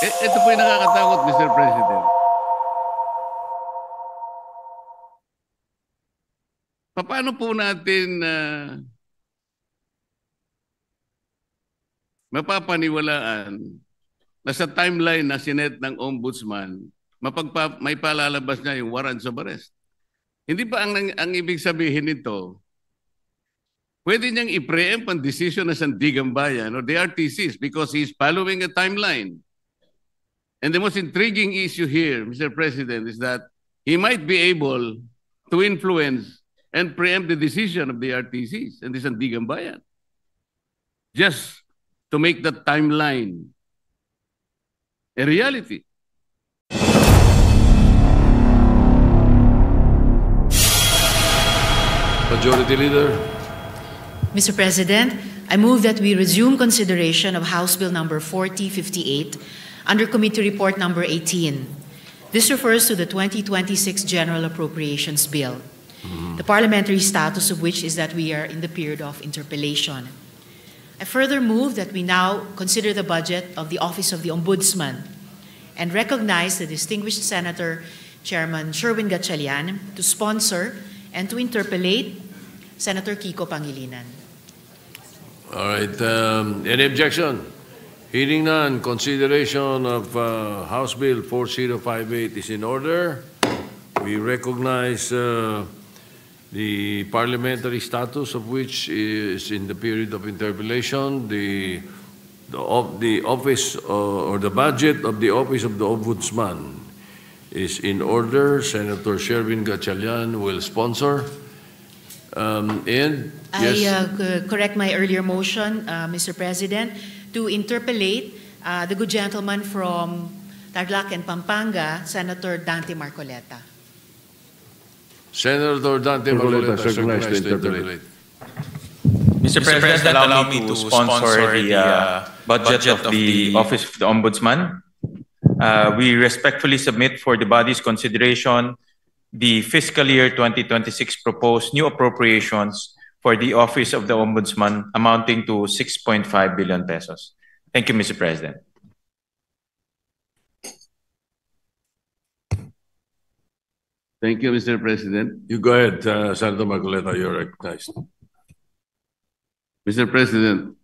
Ito po yung nakakatakot, Mr. President. Paano po natin mapapaniwalaan na sa timeline na sinet ng Ombudsman, may palalabas niya yung warrants of arrest? Hindi ba ang ibig sabihin nito, pwede niyang i-preempt ang decision ng Sandigan Bayan or the RTCs because he's following a timeline. And the most intriguing issue here, Mr. President, is that he might be able to influence and preempt the decision of the RTCs and the Sandigan Bayan just to make that timeline a reality. Majority Leader. Mr. President, I move that we resume consideration of House Bill number 4058 under Committee Report number 18. This refers to the 2026 General Appropriations Bill, the parliamentary status of which is that we are in the period of interpellation. I further move that we now consider the budget of the Office of the Ombudsman and recognize the distinguished Senator Chairman Sherwin Gatchalian to sponsor and to interpellate Senator Kiko Pangilinan. All right. Any objection? Hearing none, consideration of House Bill 4058 is in order. We recognize the parliamentary status of which is in the period of interpellation. The office or the budget of the Office of the Ombudsman is in order. Senator Sherwin Gatchalian will sponsor. And yes. I correct my earlier motion, Mr. President, to interpellate the good gentleman from Tarlac and Pampanga, Senator Dante Marcoleta. Senator Dante Marcoleta is recognized to interpellate. Mr. President, allow me to sponsor the budget of the Office of the Ombudsman. We respectfully submit for the body's consideration the fiscal year 2026 proposed new appropriations for the Office of the Ombudsman amounting to 6.5 billion pesos. Thank you, Mr. President. Thank you, Mr. President. You go ahead, Senator Marcoleta, you're recognized. Mr. President,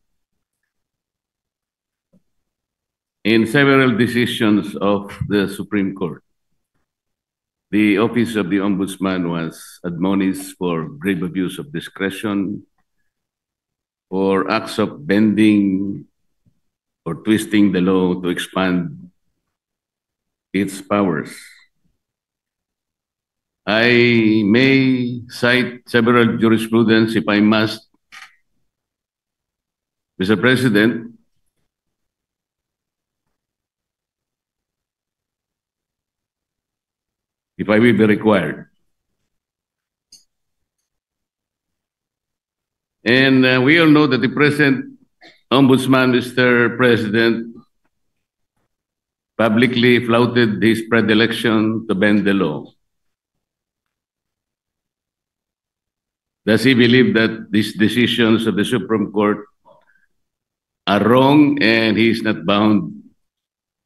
in several decisions of the Supreme Court, the Office of the Ombudsman was admonished for grave abuse of discretion, for acts of bending or twisting the law to expand its powers. I may cite several jurisprudence if I must. Mr. President, if I will be required. And we all know that the present Ombudsman, Mr. President, publicly flouted his predilection to bend the law. Does he believe that these decisions of the Supreme Court are wrong and he is not bound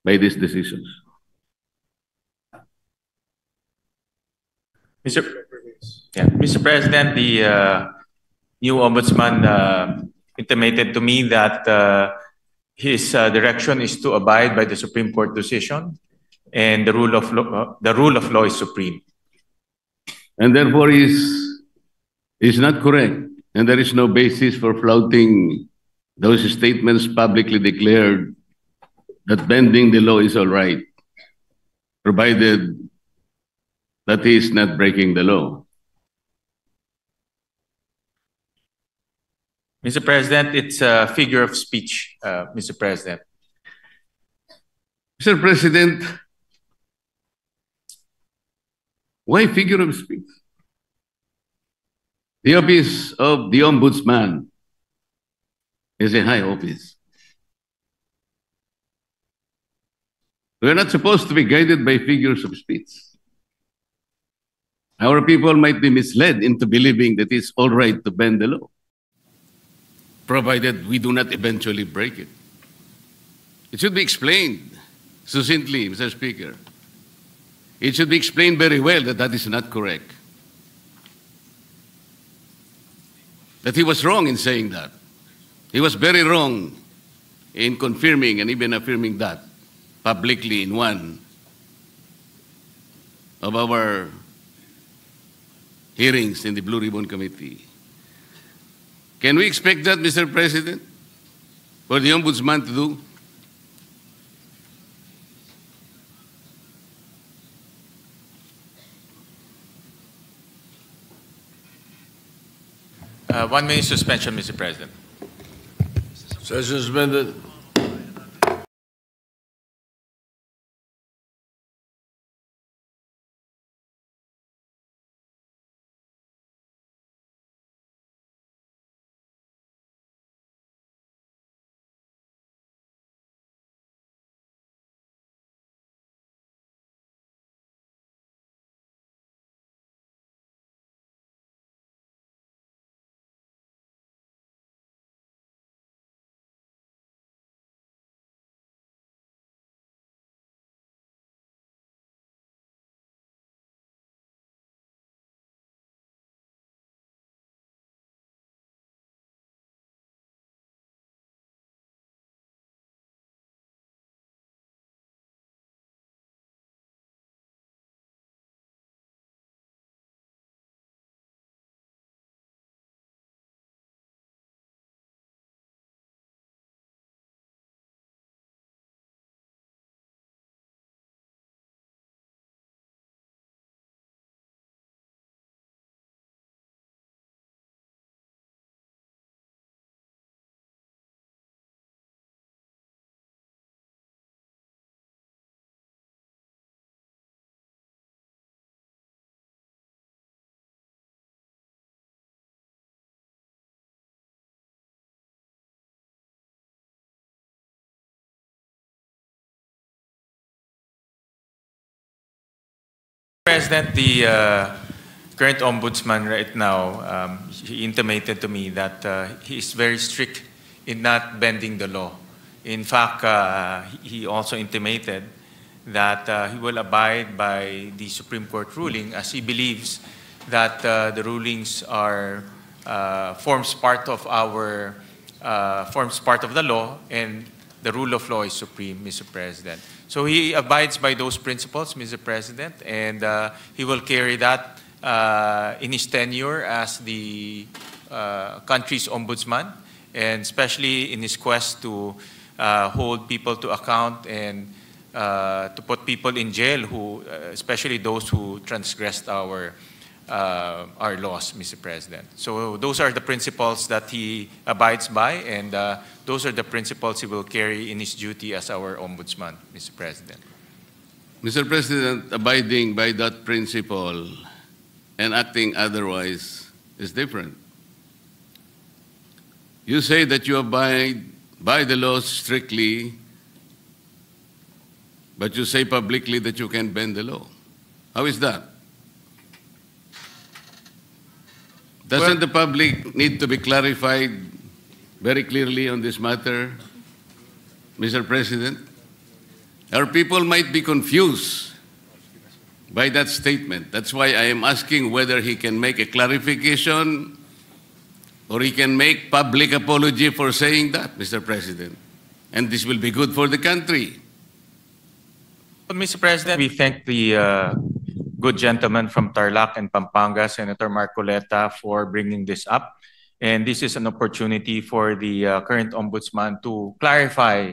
by these decisions? Mr. President, the new ombudsman intimated to me that his direction is to abide by the Supreme Court decision, and the rule of law is supreme. And therefore, is not correct, and there is no basis for flouting those statements publicly declared that bending the law is all right, provided that he is not breaking the law. Mr. President, it's a figure of speech, Mr. President. Mr. President, why figure of speech? The Office of the Ombudsman is a high office. We are not supposed to be guided by figures of speech. Our people might be misled into believing that it's all right to bend the law, provided we do not eventually break it. It should be explained succinctly, Mr. Speaker. It should be explained very well that that is not correct. That he was wrong in saying that. He was very wrong in confirming and even affirming that publicly in one of our hearings in the Blue Ribbon Committee. Can we expect that, Mr. President, for the Ombudsman to do? One minute suspension, Mr. President. Session suspended. President, the current ombudsman right now, he intimated to me that he is very strict in not bending the law. In fact, he also intimated that he will abide by the Supreme Court ruling, as he believes that the rulings are forms part of the law, and the rule of law is supreme, Mr. President. So he abides by those principles, Mr. President, and he will carry that in his tenure as the country's ombudsman, and especially in his quest to hold people to account and to put people in jail, especially those who transgressed our laws, Mr. President. So those are the principles that he abides by, and those are the principles he will carry in his duty as our ombudsman, Mr. President. Mr. President, abiding by that principle and acting otherwise is different. You say that you abide by the laws strictly, but you say publicly that you can bend the law. How is that? Doesn't the public need to be clarified very clearly on this matter, Mr. President? Our people might be confused by that statement. That's why I am asking whether he can make a clarification or he can make public apology for saying that, Mr. President. And this will be good for the country. Well, Mr. President, we thank the good gentleman from Tarlac and Pampanga, Senator Marcoleta, for bringing this up. And this is an opportunity for the current ombudsman to clarify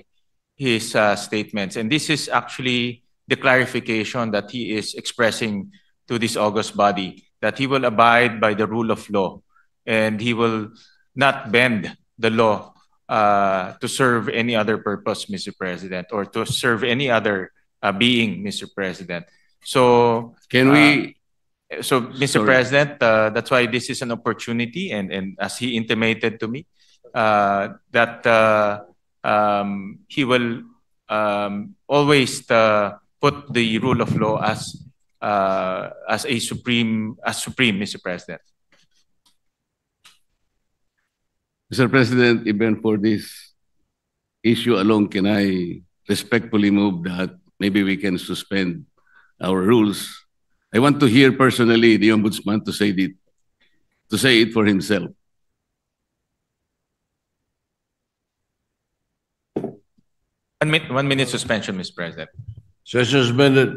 his statements. And this is actually the clarification that he is expressing to this august body, that he will abide by the rule of law and he will not bend the law to serve any other purpose, Mr. President, or to serve any other being, Mr. President. So can we? So, Mr. President, that's why this is an opportunity, and as he intimated to me, that he will always put the rule of law as supreme, Mr. President. Mr. President, even for this issue alone, can I respectfully move that maybe we can suspend our rules. I want to hear personally the Ombudsman to say it for himself. 1 minute suspension, Mr. President. Session suspended.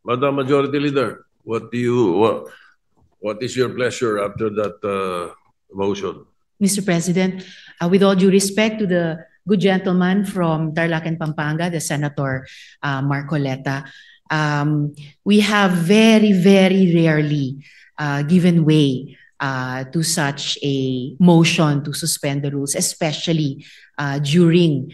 Madam Majority Leader, what is your pleasure after that motion? Mr. President, with all due respect to the good gentleman from Tarlac and Pampanga, the Senator Marcoleta, we have very, very rarely given way to such a motion to suspend the rules, especially during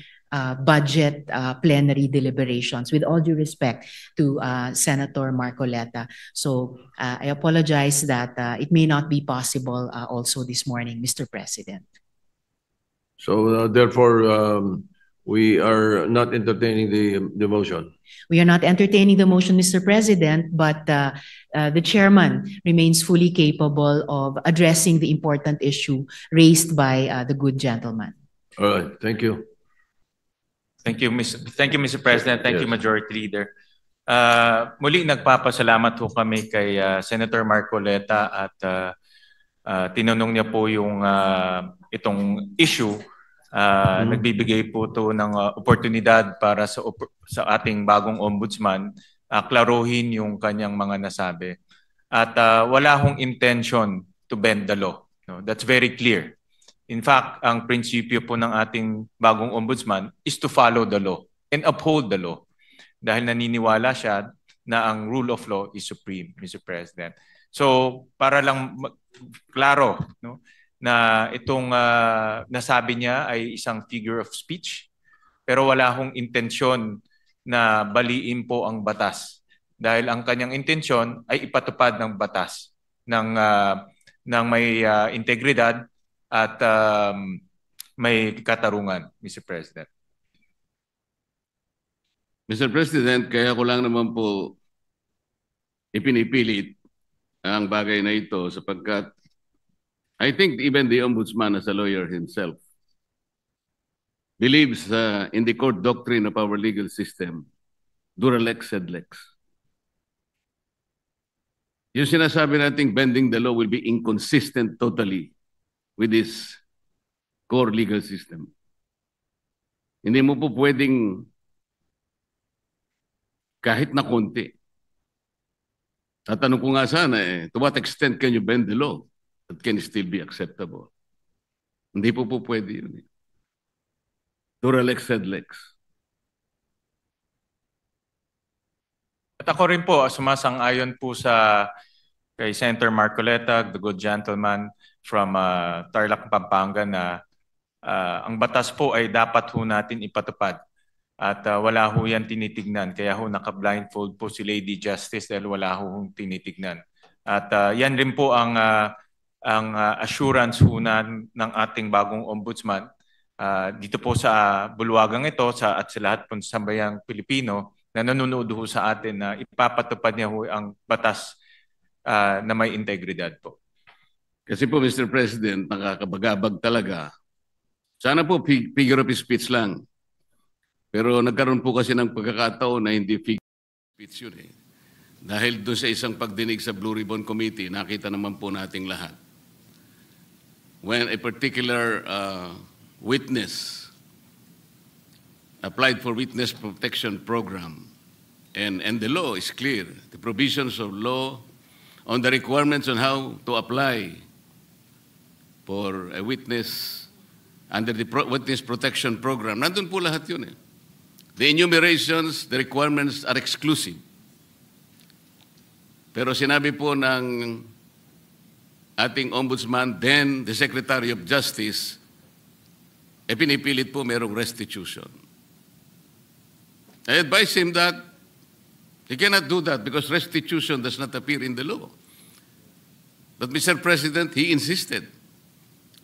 budget plenary deliberations, with all due respect to Senator Marcoleta. So I apologize that it may not be possible also this morning, Mr. President. So therefore, we are not entertaining the motion. We are not entertaining the motion, Mr. President, but the chairman remains fully capable of addressing the important issue raised by the good gentleman. All right, thank you. Thank you, Mr. President. Thank you, Yes. Majority Leader. Muli nagpapasalamat po kami kay Senator Marcoleta at tinanong niya po yung itong issue. Nagbibigay po to ng oportunidad para sa ating bagong ombudsman klaruhin yung kanyang mga nasabi. At wala hong intention to bend the law. No? That's very clear. In fact, ang prinsipyo po ng ating bagong ombudsman is to follow the law and uphold the law. Dahil naniniwala siya na ang rule of law is supreme, Mr. President. So, para lang klaro, no, na itong nasabi niya ay isang figure of speech, pero wala hong intensyon na baliin po ang batas. Dahil ang kanyang intensyon ay ipatupad ng batas ng may integridad at may katarungan, Mr. President. Mr. President, kaya ko lang naman po ipinipilit ang bagay na ito sapagkat I think even the Ombudsman as a lawyer himself believes in the court doctrine of our legal system, dura lex sed lex. Yung sinasabi nating bending the law will be inconsistent totally with this core legal system. Hindi mo po pwedeng kahit na konti. Tatanong ko nga sana to what extent can you bend the law that can still be acceptable? Hindi po pwede yun. Dura lex sed lex. At ako rin po, sumasang-ayon po kay Senator Marcoleta, the good gentleman from Tarlac, Pampanga, na ang batas po ay dapat ho natin ipatupad. At wala ho yan tinitignan. Kaya ho naka-blindfold po si Lady Justice dahil wala ho tinitignan. At yan rin po ang assurance ho ng ating bagong ombudsman dito po sa bulwagang ito at sa lahat po sa sambayang Pilipino na nanonood ho sa atin na ipapatupad niya ho ang batas na may integridad po. Kasi po, Mr. President, nakakabagabag talaga. Sana po figure of speech lang. Pero nagkaroon po kasi ng pagkakataon na hindi figure of speech yun eh. Dahil doon sa isang pagdinig sa Blue Ribbon Committee, nakita naman po nating lahat. When a particular witness applied for witness protection program, and the law is clear, the provisions of law on the requirements on how to apply for a witness under the witness protection program. Nandun po lahat yun eh. The enumerations, the requirements are exclusive. Pero sinabi po ng ating ombudsman, then the Secretary of Justice, pinipilit po merong restitution. I advise him that he cannot do that because restitution does not appear in the law. But Mr. President, he insisted.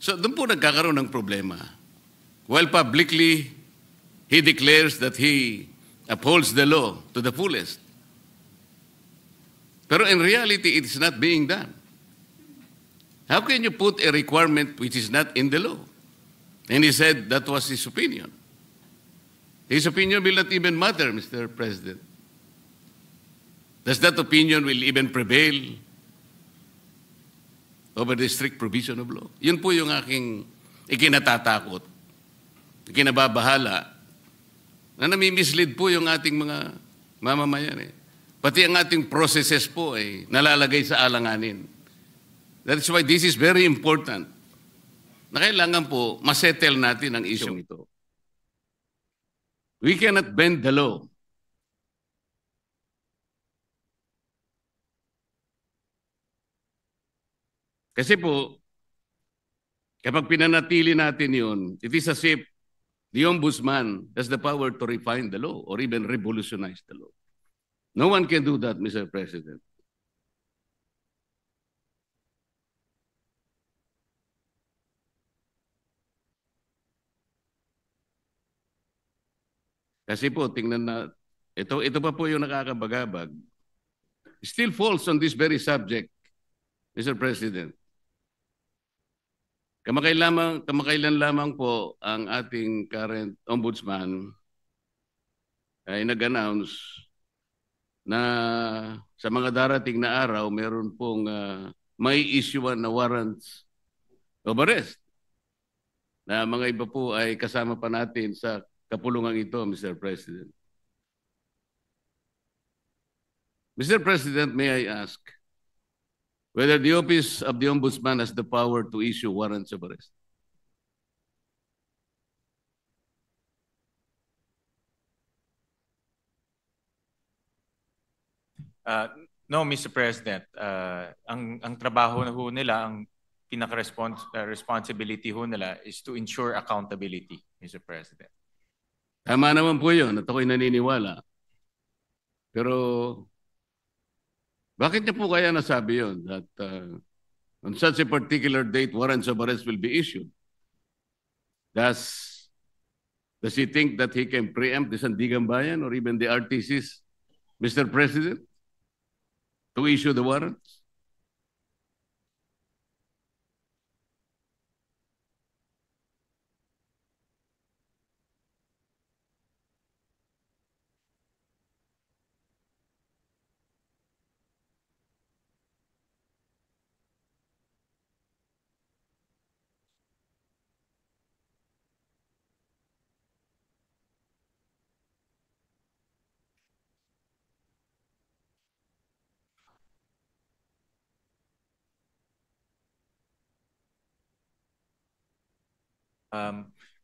So doon po nagkakaroon ng problema. While publicly, he declares that he upholds the law to the fullest. Pero in reality, it is not being done. How can you put a requirement which is not in the law? And he said that was his opinion. His opinion will not even matter, Mr. President. Does that opinion will even prevail over the strict provision of law? Yun po yung aking ikinatatakot, ikinababahala, na nami-mislead po yung ating mga mamamayan eh. Pati ang ating processes po ay nalalagay sa alanganin. That's why this is very important. Na kailangan po masettle natin ang isyong ito. We cannot bend the law. Kasi po, kapag pinanatili natin yun, it is as if the ombudsman has the power to refine the law or even revolutionize the law. No one can do that, Mr. President. Kasi po, tingnan na, ito pa po yung nakakabagabag. Still falls on this very subject, Mr. President. Kamakailan lamang po ang ating current ombudsman ay nag-announce na sa mga darating na araw, meron pong may issuean na warrants of arrest. Na mga iba po ay kasama pa natin sa kapulungan ito, Mr. President. Mr. President, may I ask whether the Office of the Ombudsman has the power to issue warrants of arrest? No, Mr. President. Ang trabaho na ho nila, ang pinaka-responsibility ho nila is to ensure accountability, Mr. President. Tama naman po yun at ako'y naniniwala. Pero bakit niya po kaya nasabi yun that on such a particular date, warrants of arrest will be issued? Does he think that he can preempt the Sandigan Bayan or even the RTCs, Mr. President, to issue the warrants?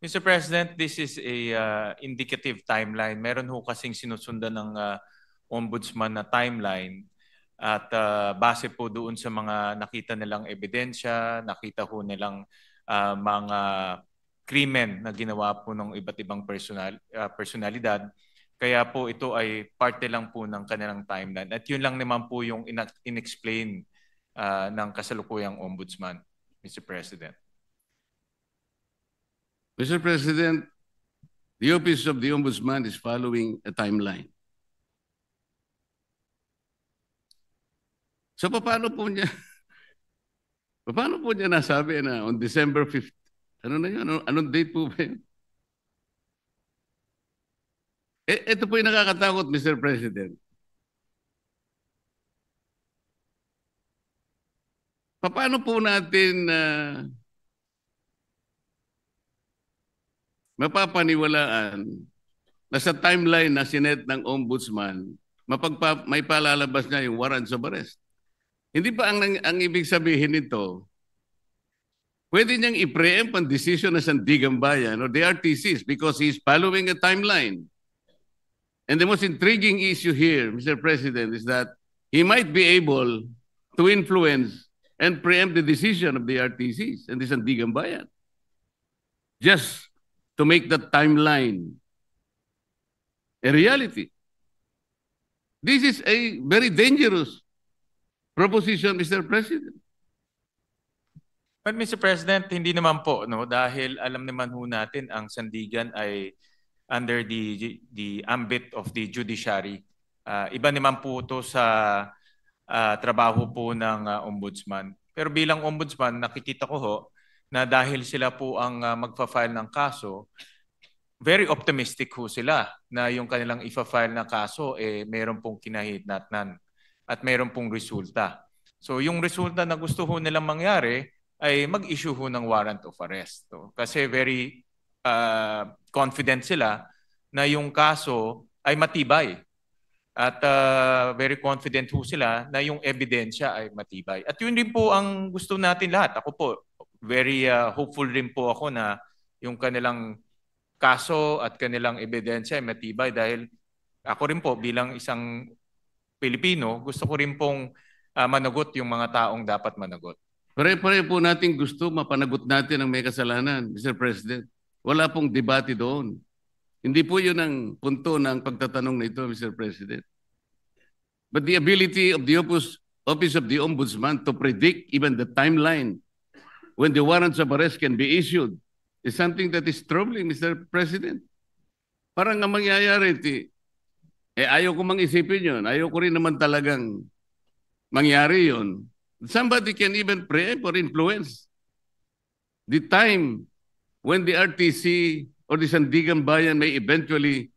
Mr. President, this is a indicative timeline. Meron ho kasing sinusundan ng ombudsman na timeline at base po doon sa mga nakita nilang ebidensya, nakita ho nilang mga krimen na ginawa po ng iba't ibang personalidad. Kaya po ito ay parte lang po ng kanilang timeline. At yun lang naman po yung inexplain ng kasalukuyang ombudsman, Mr. President. Mr. President, the Office of the Ombudsman is following a timeline. So paano po niya nasabi na on December 5th? Ano na yun? Anong date po ba yun? Ito po yung nakakatakot, Mr. President. Paano po natin mapapaniwalaan na sa timeline na sinet ng ombudsman, may palalabas niya yung warrants of arrest? Hindi ba ang ibig sabihin nito, pwede niyang i-preempt ang decision ng Sandigan Bayan or the RTCs because he's following a timeline. And the most intriguing issue here, Mr. President, is that he might be able to influence and preempt the decision of the RTCs and the Sandigan Bayan. Just to make that timeline a reality. This is a very dangerous proposition, Mr. President. But Mr. President, hindi naman po, no, dahil alam naman ho natin ang Sandigan ay under the ambit of the judiciary. Iba naman po ito sa trabaho po ng ombudsman. Pero bilang ombudsman, nakikita ko ho na dahil sila po ang magfa-file ng kaso, very optimistic ho sila na yung kanilang ifa-file na kaso mayroon pong kinahihitnatnan at mayroon pong resulta. So yung resulta na gusto ho nilang mangyari ay mag-issue ho ng warrant of arrest. So, kasi very confident sila na yung kaso ay matibay. At very confident ho sila na yung ebidensya ay matibay. At yun din po ang gusto natin lahat. Ako po, very hopeful rin po ako na yung kanilang kaso at kanilang ebidensya ay matibay dahil ako rin po bilang isang Pilipino, gusto ko rin pong managot yung mga taong dapat managot. Pare-pare po natin gusto mapanagot natin ang may kasalanan, Mr. President. Wala pong debate doon. Hindi po yun ang punto ng pagtatanong na ito, Mr. President. But the ability of the Office of the Ombudsman to predict even the timeline when the warrants of arrest can be issued is something that is troubling, Mr. President. Parang ang mangyayari, ayaw ko mang isipin yun. Ayaw ko rin naman talagang mangyari yun. Somebody can even preempt or influence the time when the RTC or the Sandigan Bayan may eventually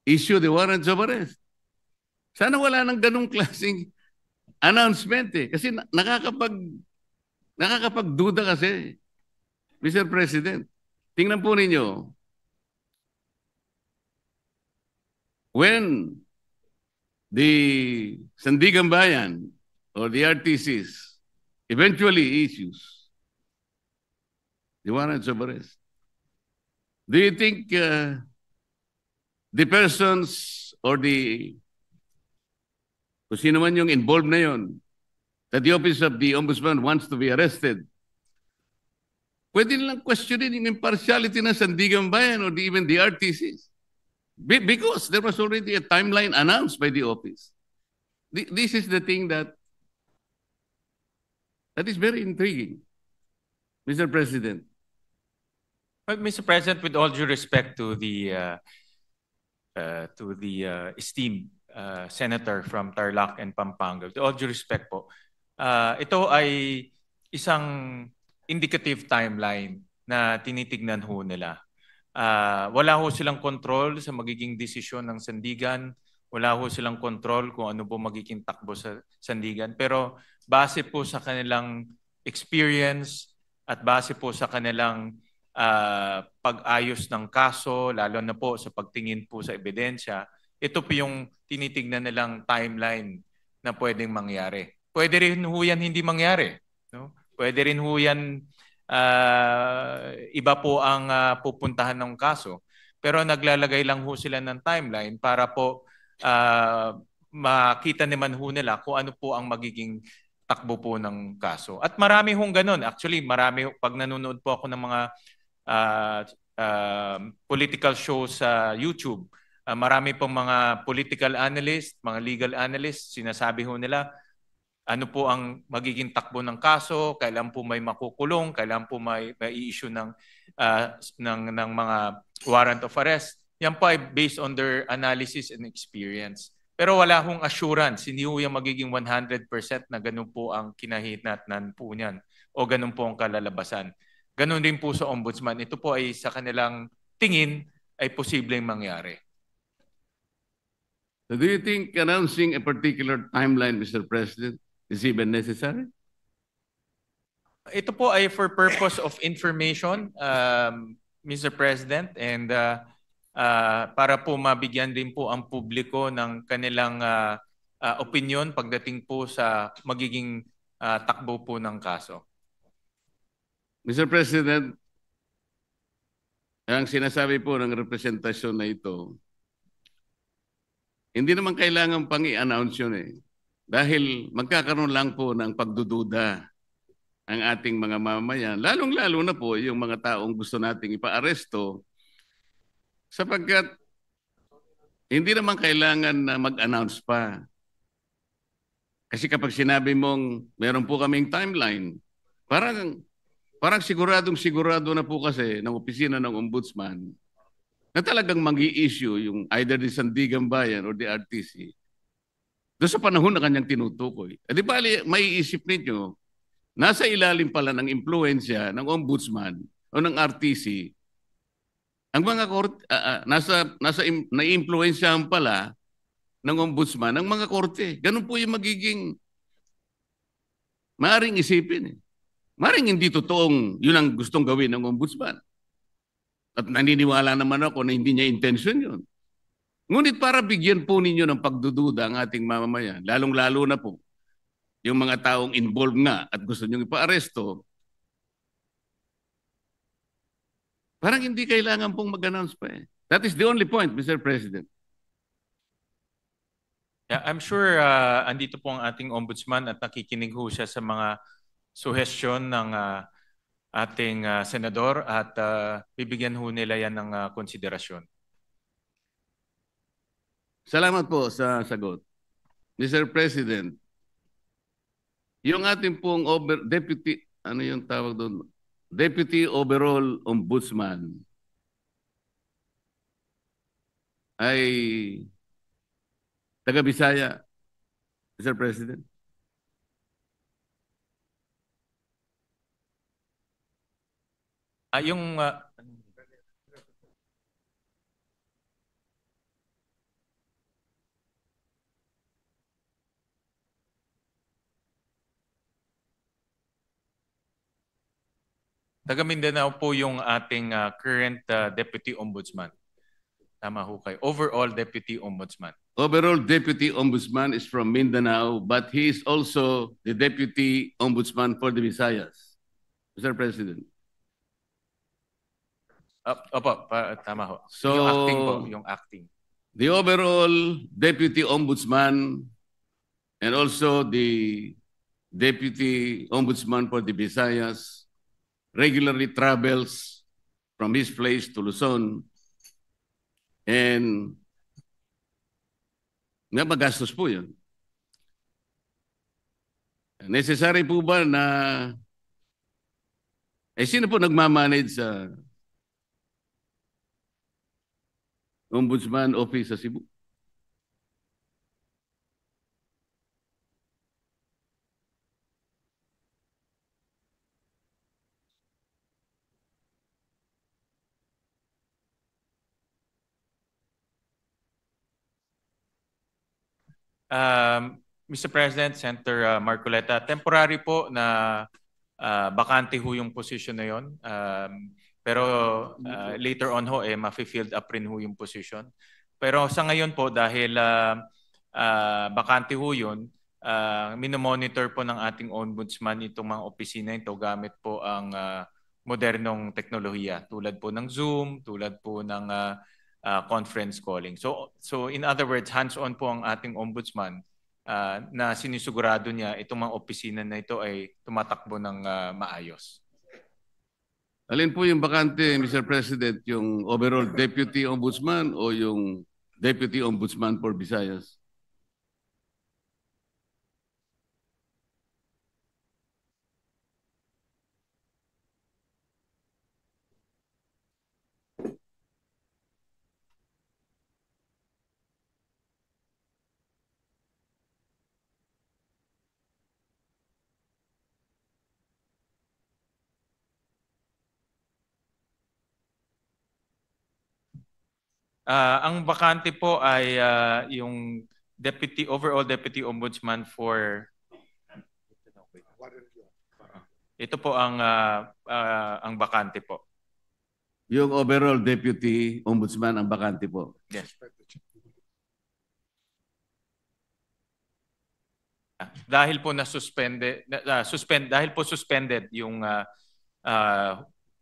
issue the warrants of arrest. Sana wala nang ganung klaseng announcement Kasi nakakapagduda kasi, Mr. President. Tingnan po ninyo, when the Sandigan Bayan or the RTCs eventually issues the warrants of arrest, do you think the persons or kung sino man yung involved na yun, that the Office of the Ombudsman wants to be arrested, pwede nilang questionin yung impartiality ng Sandigan Bayan or even the RTCs? Because there was already a timeline announced by the office. This is the thing that is very intriguing, Mr. President. But Mr. President, with all due respect to the esteemed senator from Tarlac and Pampanga, with all due respect po, ito ay isang indicative timeline na tinitignan ho nila. Wala ho silang control sa magiging desisyon ng Sandigan. Wala ho silang control kung ano po magiging takbo sa Sandigan. Pero base po sa kanilang experience at base po sa kanilang pag-ayos ng kaso, lalo na po sa pagtingin po sa ebidensya, ito po yung tinitignan nilang timeline na pwedeng mangyari. Pwede rin ho yan hindi mangyari. No? Pwede rin ho yan iba po ang pupuntahan ng kaso. Pero naglalagay lang ho sila ng timeline para po makita naman ho nila kung ano po ang magiging takbo po ng kaso. At marami hong ganun. Actually, marami, pag nanonood po ako ng mga political shows sa YouTube, marami pong mga political analyst, mga legal analyst, sinasabi ho nila, ano po ang magiging takbo ng kaso, kailan po may makukulong, kailan po may i-issue ng mga warrant of arrest. Yan po ay based on their analysis and experience. Pero wala hong assurance, hindi ho yung magiging 100% na ganun po ang kinahinatnan po niyan o ganun po ang kalalabasan. Ganun din po sa ombudsman. Ito po ay sa kanilang tingin ay posibleng mangyari. So do you think announcing a particular timeline, Mr. President, is even necessary? Ito po ay for purpose of information, Mr. President, and para po mabigyan din po ang publiko ng kanilang opinion pagdating po sa magiging takbo po ng kaso. Mr. President, ang sinasabi po ng representasyon na ito, hindi naman kailangan pang i-announce yun Dahil magkakaroon lang po ng pagdududa ang ating mga mamamayan, lalong-lalo na po yung mga taong gusto nating ipa-aresto, sapagkat hindi naman kailangan na mag-announce pa. Kasi kapag sinabi mong meron po kaming timeline, parang siguradong-sigurado na po kasi ng opisina ng ombudsman na talagang mag-i-issue yung either the Sandigan Bayan or the RTC doon sa panahon na kanyang tinutukoy. Di ba, may isip ninyo, nasa ilalim pala ng impluensya ng ombudsman o ng RTC, ang mga korte, nai-impluensyahan pala ng ombudsman ang mga korte. Ganun po yung magiging maaring isipin. Maaring hindi totoong yun ang gustong gawin ng ombudsman. At naniniwala naman ako na hindi niya intention yun. Ngunit para bigyan po ninyo ng pagdududa ang ating mamamayan, lalong-lalo na po yung mga taong involved nga at gusto nyong ipa-aresto, parang hindi kailangan pong mag-announce pa eh. That is the only point, Mr. President. Yeah, I'm sure andito po ang ating ombudsman at nakikinig ho siya sa mga suhestyon ng ating senador at bibigyan ho nila yan ng konsiderasyon. Salamat po sa sagot. Mr. President, yung ating pong deputy, ano yung tawag doon? Deputy Overall Ombudsman ay taga Bisaya, Mr. President. Yung taga Mindanao po yung ating current Deputy Ombudsman. Tama ho kayo. Overall Deputy Ombudsman. Overall Deputy Ombudsman is from Mindanao, but he is also the Deputy Ombudsman for the Visayas, Mr. President. Opo, tama ho. So, yung acting po, yung acting. The overall Deputy Ombudsman and also the Deputy Ombudsman for the Visayas regularly travels from his place to Luzon, and nga magastos po yun. Necessary po ba na sino po nagmamanage sa Ombudsman Office sa Cebu? Mr. President, Senator Marcoleta, temporary po na bakante ho yung position na yon. Pero later on ho, ma-filled up rin ho yung position. Pero sa ngayon po, dahil bakante ho yun, minomonitor po ng ating ombudsman itong mga opisina ito gamit po ang modernong teknolohiya tulad po ng Zoom, tulad po ng conference calling. So in other words, hands-on po ang ating ombudsman na sinisigurado niya itong mga opisina na ito ay tumatakbo ng maayos. Alin po yung bakante, Mr. President, yung overall Deputy Ombudsman o yung Deputy Ombudsman for Visayas? Ang bakante po ay yung overall Deputy Ombudsman for ito po ang bakante po. Yung overall Deputy Ombudsman ang bakante po. Yes. Dahil po suspended yung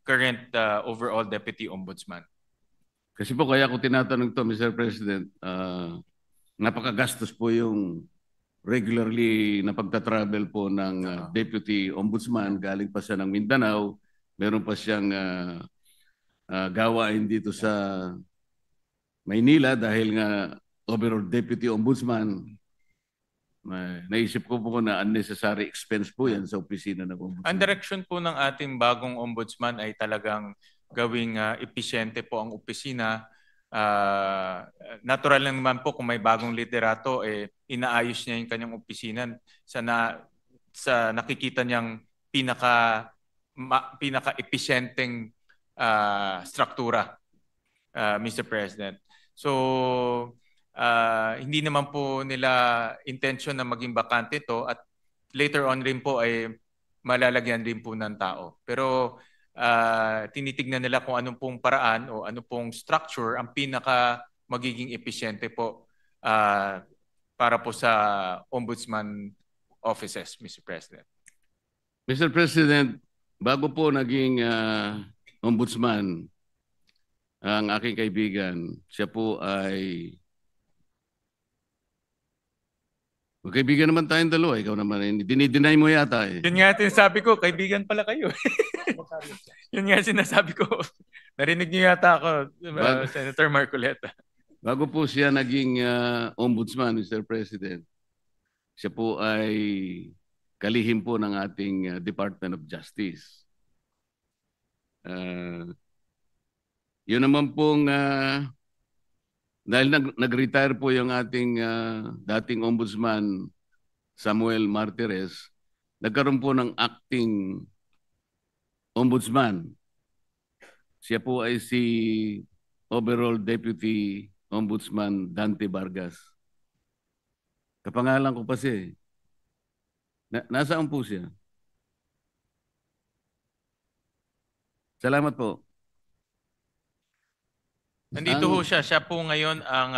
current overall Deputy Ombudsman. Kasi po kaya ko tinatanong to, Mr. President, napakagastos po yung regularly na pagta-travel po ng Deputy Ombudsman. Galing pa siya ng Mindanao. Meron pa siyang gawain dito sa Maynila dahil nga overall Deputy Ombudsman. Naisip ko po na unnecessary expense po yan sa opisina ng Ombudsman. Ang direction po ng ating bagong Ombudsman ay talagang gawing episyente po ang opisina. Natural lang naman po kung may bagong liderato, inaayos niya yung kanyang opisina sa nakikita niyang pinaka-episyenteng struktura, Mr. President. So, hindi naman po nila intention na maging bakante to at later on rin po ay malalagyan rin po ng tao. Pero tinitignan nila kung anong pong paraan o anong pong structure ang pinaka magiging epesyente po para po sa ombudsman offices, Mr. President. Mr. President, bago po naging ombudsman, ang aking kaibigan, siya po ay magkaibigan naman tayong dalawa. Ikaw naman, dinideny mo yata eh. Yun nga sinasabi ko, kaibigan pala kayo. Yun nga sinasabi ko. Narinig niyo yata ako, Senator Marcoleta. Bago po siya naging ombudsman, Mr. President, siya po ay kalihim po ng ating Department of Justice. Yun naman pong, dahil nag-retire po yung ating dating ombudsman, Samuel Martires, nagkaroon po ng acting ombudsman. Siya po ay si Overall Deputy Ombudsman Dante Vargas. Kapangalan ko pa siya. Nasaan po siya? Salamat po. Nandito ho siya. Siya po ngayon ang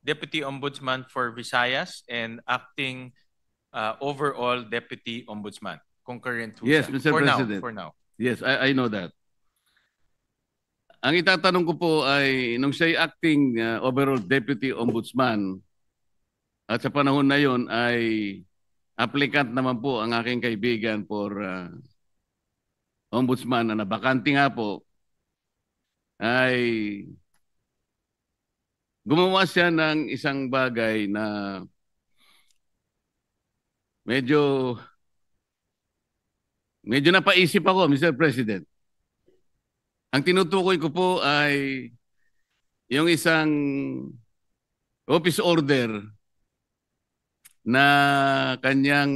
Deputy Ombudsman for Visayas and acting overall Deputy Ombudsman. Concurrent ho Yes, siya. Mr. President. For now. Yes, I know that. Ang itatanong ko po ay, nung siya'y acting overall Deputy Ombudsman, at sa panahon na yon ay applicant naman po ang aking kaibigan for Ombudsman na nabakante nga po, ay gumawa siya ng isang bagay na medyo napaisip ako, Mr. President. Ang tinutukoy ko po ay yung isang office order na kanyang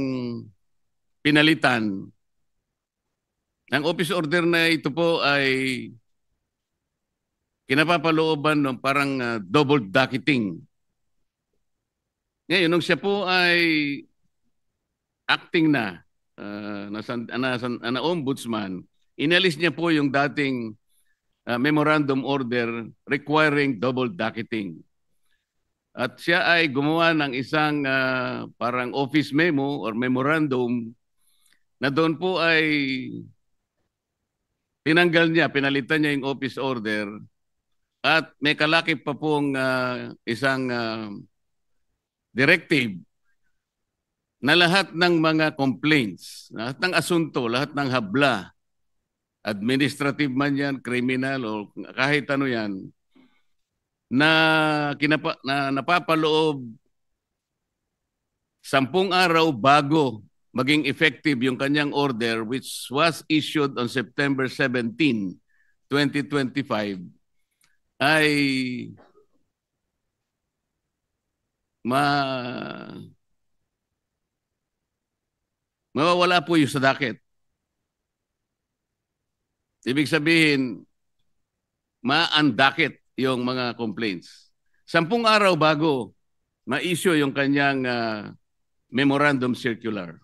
pinalitan. Ang office order na ito po ay kinapapalooban ng parang double docketing. Ngayon, nung siya po ay acting na ombudsman, inalis niya po yung dating memorandum order requiring double docketing. At siya ay gumawa ng isang parang office memo or memorandum na doon po ay tinanggal niya, pinalitan niya yung office order at may kalakip pa pong isang directive na lahat ng mga complaints, lahat ng asunto, lahat ng habla, administrative man yan, criminal o kahit ano yan, na napapaloob 10 araw bago maging effective yung kanyang order which was issued on September 17, 2025 ay mawawala po yung sa docket. Ibig sabihin, ma-undocket yung mga complaints. 10 araw bago ma-issue yung kanyang memorandum circular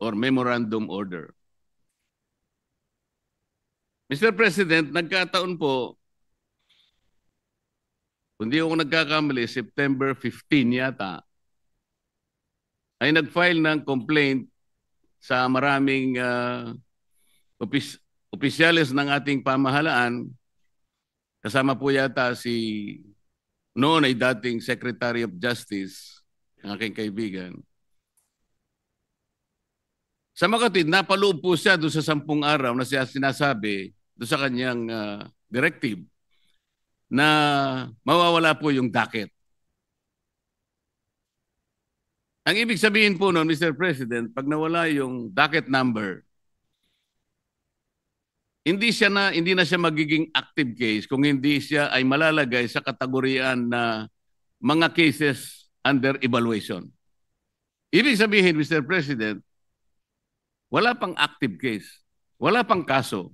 or memorandum order. Mr. President, nagkataon po, kung di ako nagkakamali, September 15 yata, ay nag-file ng complaint sa maraming opisyales ng ating pamahalaan. Kasama po yata si noon ay dating Secretary of Justice, ang aking kaibigan. Sa makatid, napaloob po siya doon sa 10 araw na siya sinasabi doon sa kanyang directive na mawawala po yung docket. Ang ibig sabihin po noon, Mr. President, pag nawala yung docket number, hindi na siya magiging active case kung hindi siya ay malalagay sa kategoriyaan na mga cases under evaluation. Ibig sabihin, Mr. President, wala pang active case, wala pang kaso.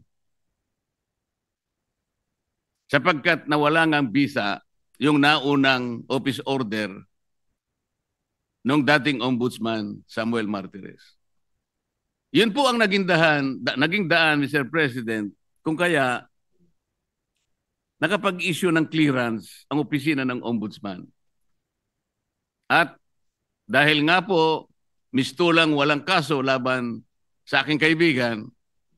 Sapagkat nawala ngang bisa yung naunang office order ng dating ombudsman Samuel Martires. Yun po ang naging daan, Mr. President, kung kaya nakapag-issue ng clearance ang opisina ng Ombudsman. At dahil nga po, mistulang walang kaso laban sa aking kaibigan,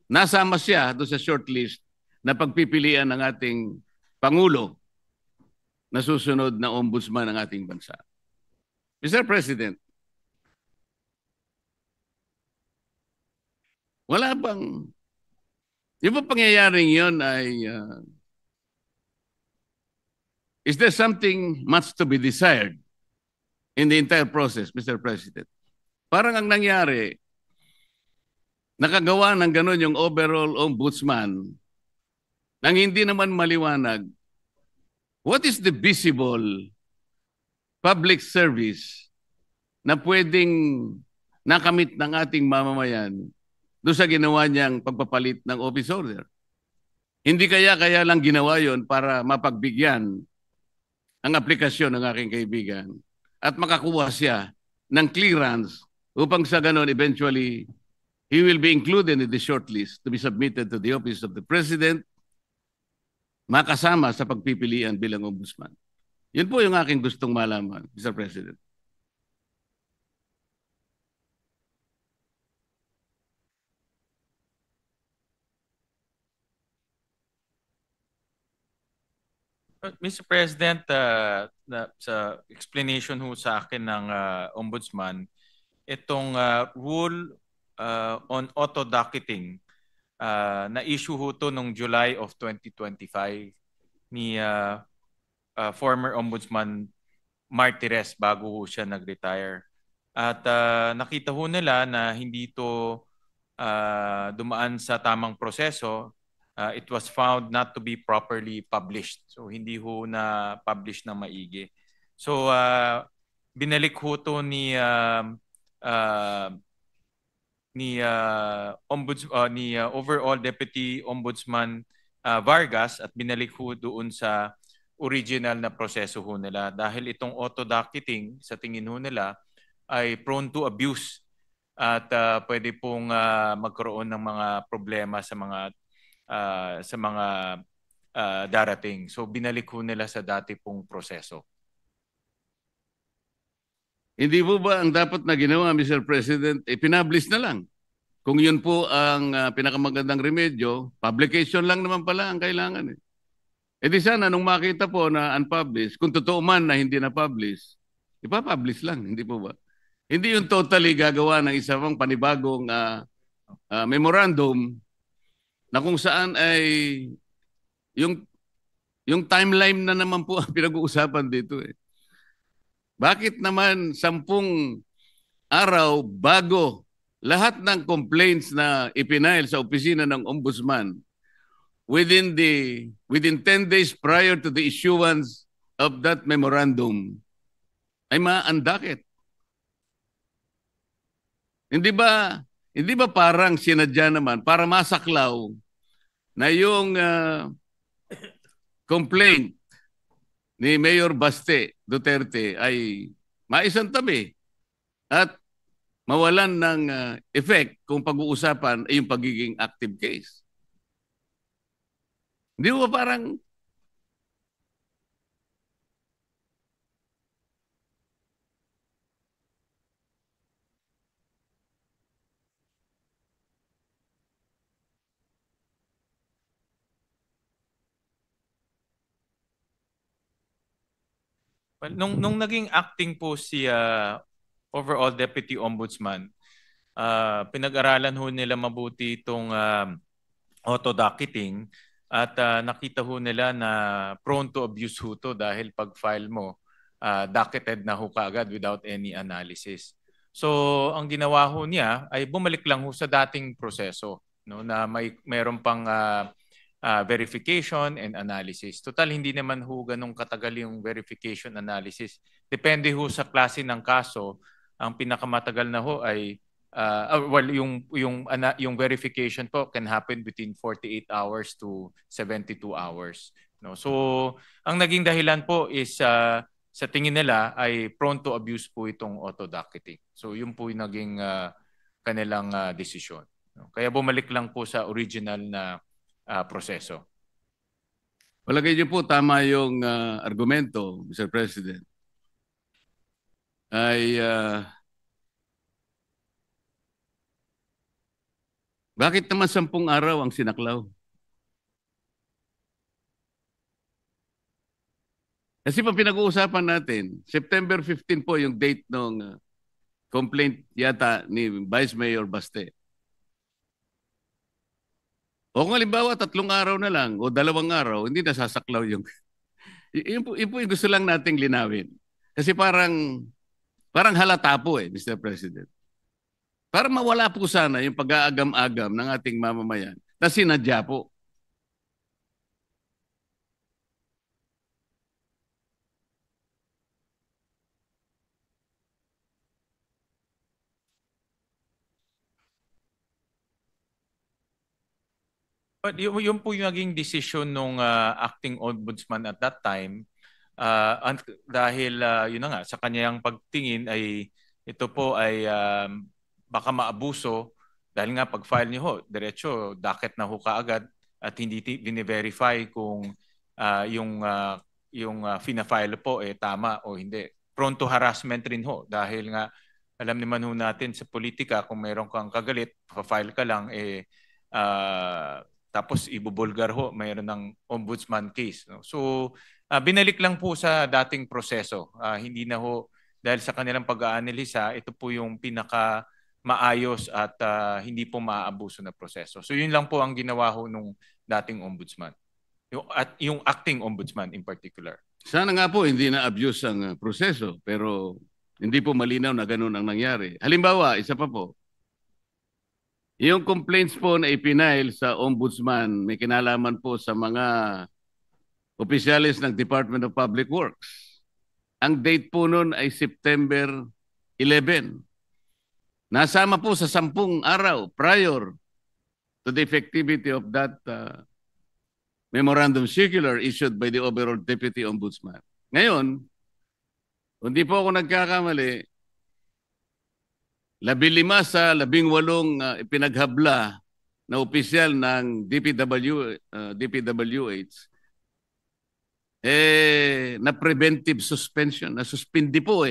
nasama siya doon sa shortlist na pagpipilian ng ating Pangulo na susunod na Ombudsman ng ating bansa. Mr. President, wala bang, yung ba pangyayaring yun ay, is there something much to be desired in the entire process, Mr. President? Parang ang nangyari, nakagawa ng gano'n yung overall ombudsman nang hindi naman maliwanag what is the visible public service na pwedeng nakamit ng ating mamamayan doon sa ginawa niyang pagpapalit ng office order. Hindi kaya lang ginawa yon para mapagbigyan ang aplikasyon ng aking kaibigan at makakuha siya ng clearance upang sa ganon eventually he will be included in the shortlist to be submitted to the office of the President, makasama sa pagpipilian bilang ombudsman. Yun po yung aking gustong malaman, Mr. President. Mr. President, sa explanation ho sa akin ng Ombudsman, itong rule on auto-docketing, na-issue ho to noong July of 2025 ni former Ombudsman Martires bago ho siya nag-retire. At nakita ho nila na hindi to dumaan sa tamang proseso. It was found not to be properly published. So hindi ho na publish ng maigi. So binalik ho to ni overall Deputy Ombudsman Vargas at binalik ho doon sa original na proseso ho nila dahil itong auto-docketing sa tingin ho nila ay prone to abuse at pwede pong magkaroon ng mga problema sa mga darating. So binalik ho nila sa dati pong proseso. Hindi po ba ang dapat na ginawa, Mr. President, ipinablish na lang? Kung yun po ang pinakamagandang remedyo, publication lang naman pala ang kailangan. Eh di sana nung makita po na unpublished, kung totoo man na hindi na-publish, ipapublish lang, hindi po ba? Hindi yung totally gagawa ng isa pang panibagong memorandum na kung saan ay yung timeline na naman po ang pinag-uusapan dito eh. Bakit naman 10 araw bago lahat ng complaints na ipinail sa opisina ng Ombudsman within 10 days prior to the issuance of that memorandum ay ma-undocketed? Hindi ba parang sinadya naman para masaklaw na yung complaint ni Mayor Baste Duterte ay maisantabi at mawalan ng effect kung pag-uusapan ay yung pagiging active case? Hindi ba parang Well, nung naging acting po si overall Deputy Ombudsman, pinag-aralan ho nila mabuti itong auto-docketing at nakita ho nila na prone to abuse ho to dahil pag-file mo, docketed na ho kaagad without any analysis. So ang ginawa ho niya ay bumalik lang ho sa dating proseso, no, na mayroon pang verification and analysis. Total, hindi naman ho ganun katagal yung verification analysis. Depende ho sa klase ng kaso. Ang pinakamatagal na ho ay yung verification po can happen between 48 hours to 72 hours. No? So, ang naging dahilan po is sa tingin nila ay prone to abuse po itong auto-docketing. So, yun po yung naging kanilang desisyon. No? Kaya bumalik lang po sa original na proseso. Palagay niyo po tama yung argumento, Mr. President. Ay bakit naman 10 araw ang sinaklaw? Kasi pa pinag-uusapan natin, September 15 po yung date ng complaint yata ni Vice Mayor Baste. O kung halimbawa 3 araw na lang o 2 araw, hindi nasasaklaw yung... yun po yung gusto lang nating linawin. Kasi parang halata po Mr. President. Para mawala po sana yung pag-aagam-agam ng ating mamamayan na sinadya po. But yun po yung naging decision nung acting ombudsman at that time. Dahil yun na nga, sa kanyang pagtingin ay ito po ay baka maabuso dahil nga pag-file niyo ho, diretso, docket na ho kaagad at hindi bine-verify kung yung fina-file po tama o hindi. Prone to harassment rin ho dahil nga alam naman ho natin sa politika kung mayroon kang kagalit, pa-file ka lang tapos ibubulgar ho, mayroon ng ombudsman case. No? So, binalik lang po sa dating proseso. Hindi na ho, dahil sa kanilang pag-aanalisa, ito po yung pinaka maayos at hindi po maaabuso na proseso. So, yun lang po ang ginawa ho nung dating ombudsman. Yung acting ombudsman in particular. Sana nga po hindi na abuse ang proseso, pero hindi po malinaw na ganun ang nangyari. Halimbawa, isa pa po, yung complaints po na ipinail sa ombudsman may kinalaman po sa mga opisyalis ng Department of Public Works. Ang date po nun ay September 11. Nasama po sa 10 araw prior to the effectivity of that memorandum circular issued by the overall Deputy Ombudsman. Ngayon, hindi po ako nagkakamali, 15 sa 18 ipinaghabla na opisyal ng DPWH na preventive suspension, na suspindi po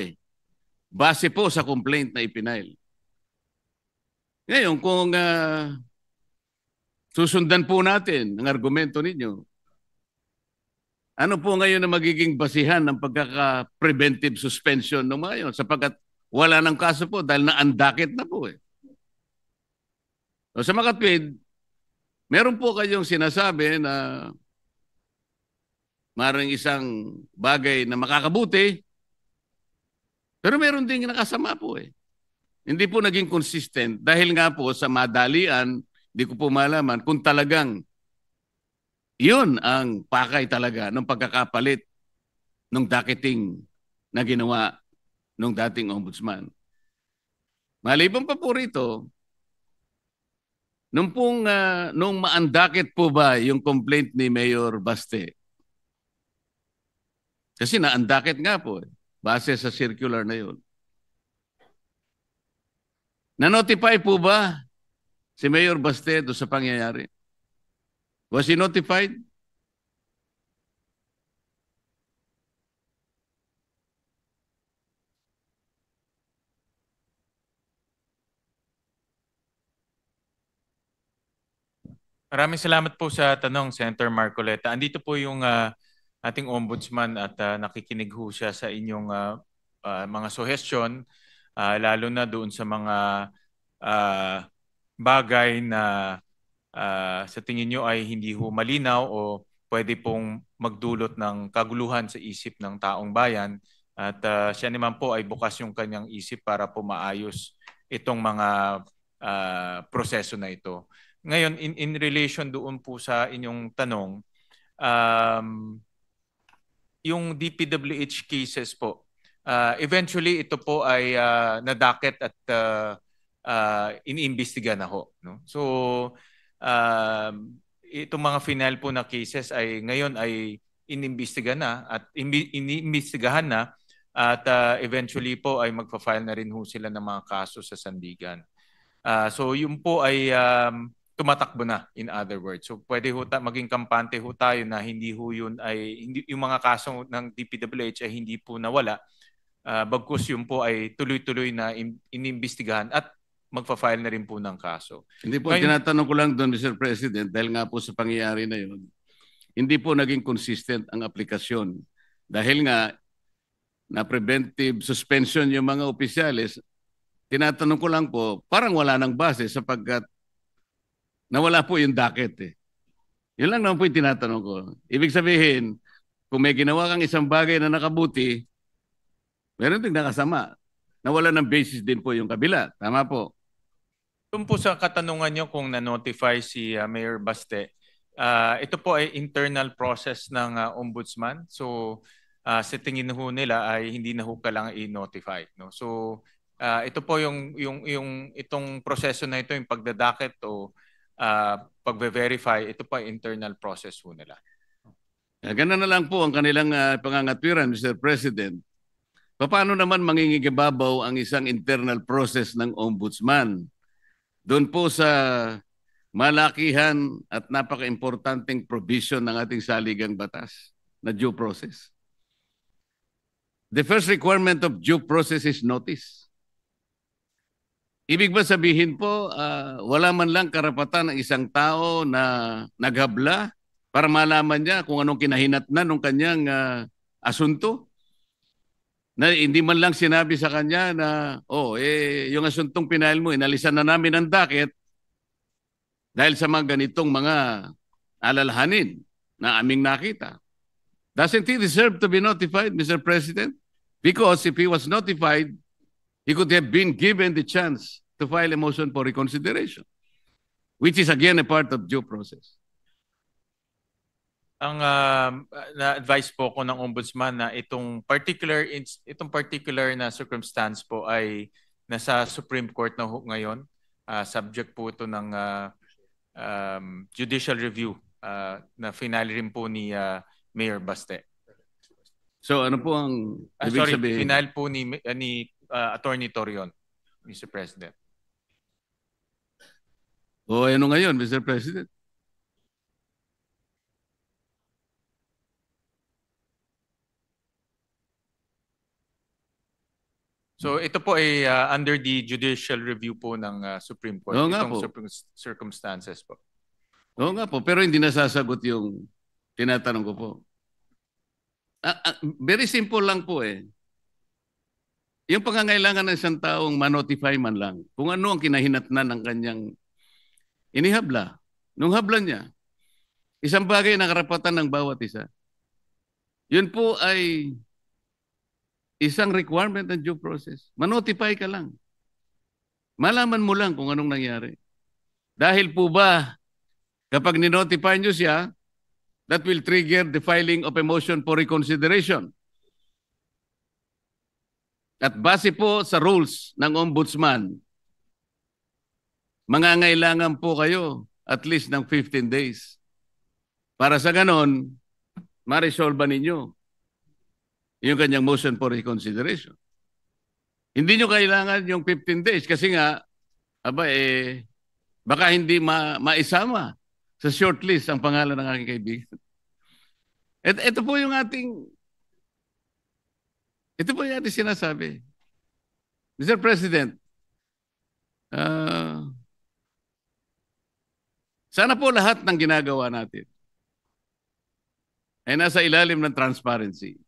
base po sa complaint na ipinail. Ngayon, kung susundan po natin ang argumento ninyo, ano po ngayon na magiging basihan ng pagkaka-preventive suspension ng mga yun? Sapagkat wala ng kaso po dahil na-undakit na po So, sa makatwid, meron po kayong sinasabi na maraming isang bagay na makakabuti, pero meron ding nakasama po Hindi po naging consistent dahil nga po sa madalian, hindi ko po malaman kung talagang yun ang pakay talaga ng pagkakapalit ng docketing na ginawa ng dating ombudsman. Maliban pa po rito, nung maandakit po ba yung complaint ni Mayor Baste? Kasi naandakit nga po base sa circular na yun. Na-notify po ba si Mayor Baste doon sa pangyayari? Was he notified? Maraming salamat po sa tanong, Senator Marcoleta. Andito po yung ating ombudsman at nakikinig ho siya sa inyong mga suggestion, lalo na doon sa mga bagay na sa tingin nyo ay hindi ho malinaw o pwede pong magdulot ng kaguluhan sa isip ng taong bayan. At siya naman po ay bukas yung kanyang isip para po maayos itong mga proseso na ito. Ngayon, in relation doon po sa inyong tanong, yung DPWH cases po, eventually ito po ay nadakit at iniimbestiga na ho. No? So, itong mga final po na cases ay ngayon ay inimbestiga na at iniimbestigahan na at eventually po ay magpa-file na rin ho sila ng mga kaso sa sandigan. So, yun po ay tumatakbo na, in other words. So pwede ho maging kampante ho tayo na hindi ho yun ay, hindi, yung mga kaso ng DPWH ay hindi po nawala. Bagkus yun po ay tuloy-tuloy na inimbestigahan at magpa-file na rin po ng kaso. Hindi po, Ngayon, tinatanong ko lang doon, Mr. President, dahil nga po sa pangyayari na yun, hindi po naging consistent ang aplikasyon. Dahil nga, na preventive suspension yung mga opisyalis, tinatanong ko lang po, parang wala nang base sapagkat nawala po yung docket eh. Yun lang naman po yung tinatanong ko. Ibig sabihin, kung may ginawa kang isang bagay na nakabuti, meron ding nakasama. Nawala ng basis din po yung kabila. Tama po. Doon po sa katanungan nyo kung na-notify si Mayor Baste, ito po ay internal process ng ombudsman. So sa tingin ho nila ay hindi na ho kailangan i-notify. No? So ito po yung itong proseso na ito, yung pagdadakit o pagbe-verify, ito po ay internal process ho nila. Ganun na lang po ang kanilang pangangatwiran, Mr. President. Paano naman mangingigibabaw ang isang internal process ng ombudsman? Doon po sa malakihan at napaka-importanting provision ng ating saligang batas na due process. The first requirement of due process is notice. Ibig ba sabihin po, wala man lang karapatan ng isang tao na naghabla para malaman niya kung anong kinahinatnan ng kanyang asunto? Na hindi man lang sinabi sa kanya na, yung asuntong pinail mo, inalisan na namin ang docket dahil sa mga ganitong mga alalahanin na aming nakita. Doesn't he deserve to be notified, Mr. President? Because if he was notified, he could have been given the chance to file a motion for reconsideration, which is again a part of due process. Ang na-advise po ko ng ombudsman na itong particular na circumstance po ay nasa Supreme Court na ngayon. Subject po ito ng judicial review na finale rin po ni Mayor Baste. So ano po ang ibig sabihin? Final po ni Attorney Torion, Mr. President. Ano ngayon, Mr. President? So ito po ay under the judicial review po ng Supreme Court. Oo nga itong po. circumstances po. Oo nga po, pero hindi nasasagot yung tinatanong ko po. Very simple lang po eh. Yung pangangailangan ng isang taong ma-notify man lang kung ano ang kinahinatnan ng kanyang inihabla. Nung habla niya, isang bagay na karapatan ng bawat isa. Yun po ay isang requirement ng due process. Ma-notify ka lang. Malaman mo lang kung anong nangyari. Dahil po ba, kapag ni-notify nyo siya, that will trigger the filing of a motion for reconsideration. At base po sa rules ng ombudsman, mangangailangan po kayo at least ng 15 days. Para sa ganon, ma-resolve ninyo yung kanyang motion for reconsideration. Hindi nyo kailangan yung 15 days kasi nga, baka hindi maisama sa shortlist ang pangalan ng aking kaibigan. Ito po yung ating sinasabi. Mr. President, sana po lahat ng ginagawa natin ay nasa ilalim ng transparency.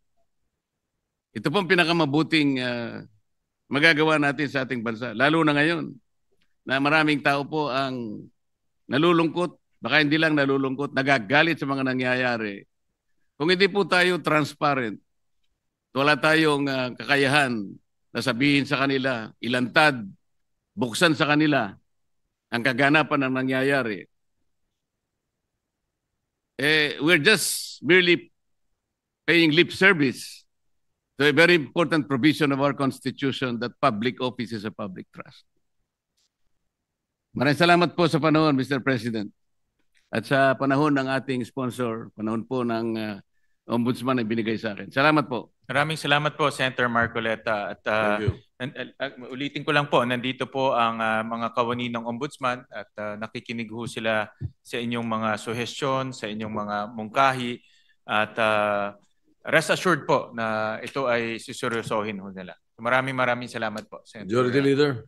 Ito pong pinakamabuting magagawa natin sa ating bansa. Lalo na ngayon na maraming tao po ang nalulungkot, baka hindi lang nalulungkot, nagagalit sa mga nangyayari. Kung hindi po tayo transparent, wala tayong kakayahan na sabihin sa kanila, ilantad, buksan sa kanila ang kaganapan ng nangyayari. We're just merely paying lip service to a very important provision of our Constitution that public office is a public trust. Maraming salamat po sa panahon, Mr. President. At sa panahon ng ating sponsor, panahon po ng Ombudsman na binigay sa akin. Salamat po. Maraming salamat po, Senator Marcoleta. At Thank you. ulitin ko lang po, nandito po ang mga kawani ng Ombudsman at nakikinig ho sila sa inyong mga suggestion, sa inyong mga mungkahi. At rest assured po na ito ay suseryosohin ho nila. Maraming salamat po, Senator. Majority Leader.